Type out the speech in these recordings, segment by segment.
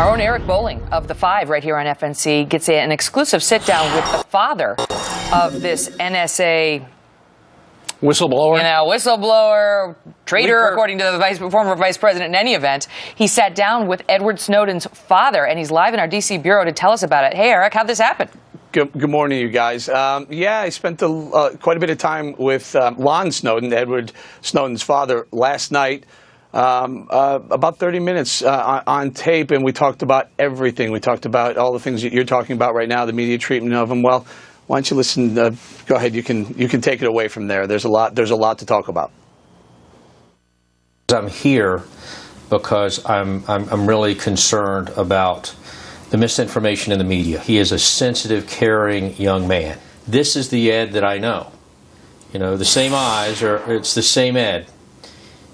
Our own Eric Bolling of The Five right here on FNC gets an exclusive sit-down with the father of this NSA whistleblower. Whistleblower, traitor, Leaker. according to the former vice president. In any event, he sat down with Edward Snowden's father, and he's live in our D.C. bureau to tell us about it. Hey, Eric, how'd this happen? Good morning, you guys. I spent quite a bit of time with Lonnie Snowden, Edward Snowden's father, last night. About 30 minutes on tape, and we talked about everything. We talked about all the things that you're talking about right now, the media treatment of him. Well, why don't you listen? Go ahead. You can take it away from there. There's a lot to talk about. I'm here because I'm really concerned about the misinformation in the media. He is a sensitive, caring young man. This is the Ed that I know. The same eyes, it's the same Ed.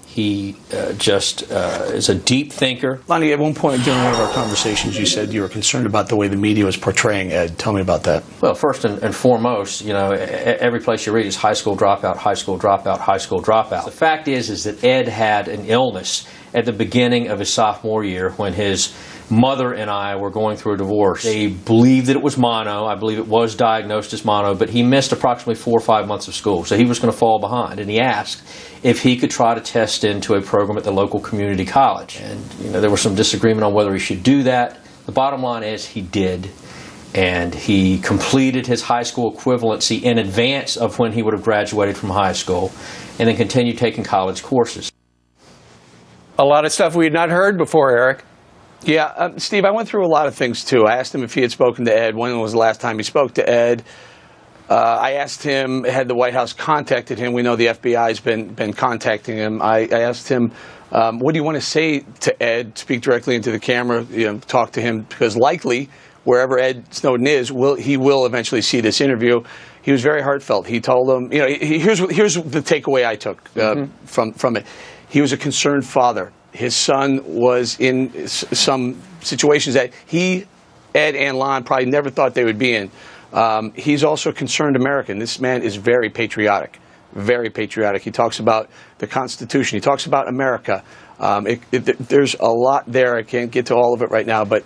He is a deep thinker. Lonnie, at one point during one of our conversations, you said you were concerned about the way the media was portraying Ed. Tell me about that. Well, first and foremost, every place you read is high school dropout, high school dropout, high school dropout. The fact is that Ed had an illness at the beginning of his sophomore year when his mother and I were going through a divorce. They believed that it was mono. I believe it was diagnosed as mono, but he missed approximately 4 or 5 months of school, so he was going to fall behind. And he asked if he could try to test into a program at the local community college. And there was some disagreement on whether he should do that. The bottom line is he did, and he completed his high school equivalency in advance of when he would have graduated from high school, and then continued taking college courses. A lot of stuff we had not heard before, Eric. Yeah, Steve, I went through a lot of things, too. I asked him if he had spoken to Ed. When was the last time he spoke to Ed? I asked him, had the White House contacted him? We know the FBI has been contacting him. I asked him, what do you want to say to Ed? Speak directly into the camera, talk to him, because likely, wherever Ed Snowden is, he will eventually see this interview. He was very heartfelt. He told him, here's the takeaway I took from it. He was a concerned father. His son was in some situations that he, Ed, and Lon probably never thought they would be in. He's also a concerned American. This man is very patriotic, very patriotic. He talks about the Constitution. He talks about America. There's a lot there. I can't get to all of it right now, but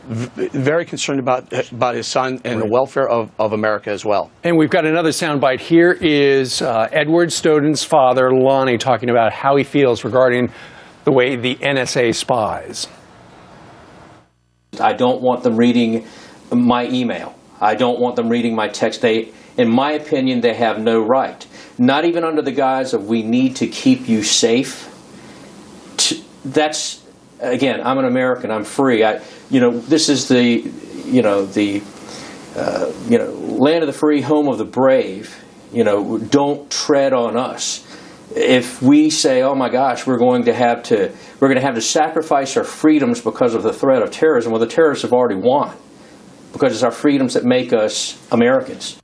very concerned about his son and the welfare of America as well. And we've got another soundbite. Here is Edward Snowden's father, Lonnie, talking about how he feels regarding the way the NSA spies. I don't want them reading my email. I don't want them reading my text. In my opinion, they have no right. Not even under the guise of we need to keep you safe. That's, again, I'm an American. I'm free. This is the land of the free, home of the brave. Don't tread on us. If we say, oh my gosh, we're going to have to sacrifice our freedoms because of the threat of terrorism, well, the terrorists have already won, because it's our freedoms that make us Americans.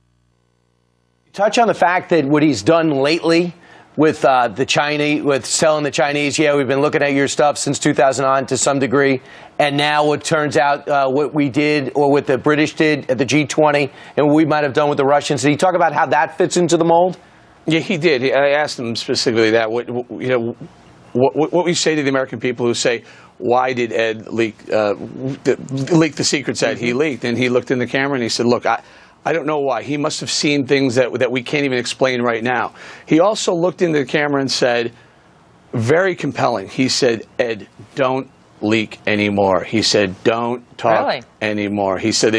Touch on the fact that what he's done lately with the Chinese, with selling the Chinese. Yeah, we've been looking at your stuff since 2009 to some degree, and now it turns out what we did, or what the British did at the G20, and what we might have done with the Russians. Did he talk about how that fits into the mold? Yeah, he did. I asked him specifically that. What we say to the American people who say, why did Ed leak the secrets that he leaked? And he looked in the camera and he said, look, I don't know why. He must have seen things that we can't even explain right now. He also looked into the camera and said, very compelling, he said, Ed, don't leak anymore. He said, don't talk anymore. He said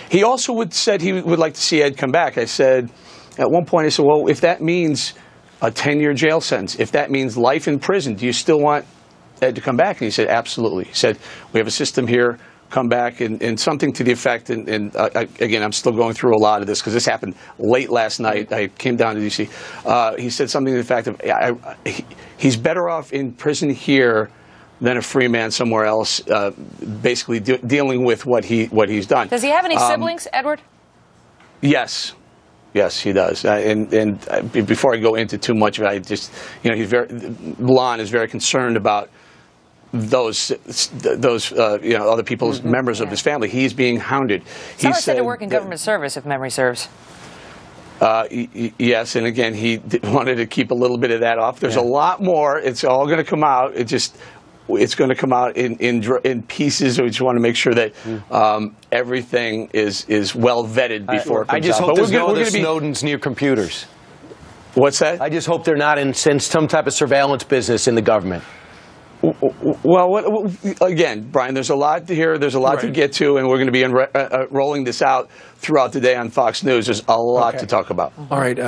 he also said he would like to see Ed come back. I said, at one point, I said, well, if that means a 10-year jail sentence, if that means life in prison, do you still want Ed to come back? And he said, absolutely. He said, we have a system here, come back, and something to the effect, and again, I'm still going through a lot of this because this happened late last night. I came down to D.C. He said something to the effect of, he's better off in prison here than a free man somewhere else, basically dealing with what he's done. Does he have any siblings, Edward? Yes. Yes, he does. And before I go into too much of it, Lon is very concerned about those other people's members of his family. He's being hounded. Someone said to work in government service, if memory serves. Yes, and again, he wanted to keep a little bit of that off. There's a lot more. It's all going to come out. It just it's going to come out in pieces. We just want to make sure that everything is well vetted before it comes I just out. hope But there's no we're other gonna be- Snowdens near computers. What's that? I just hope they're not in some type of surveillance business in the government. Well, again, Brian, there's a lot here. There's a lot to get to, and we're going to be rolling this out throughout the day on Fox News. There's a lot to talk about. All right.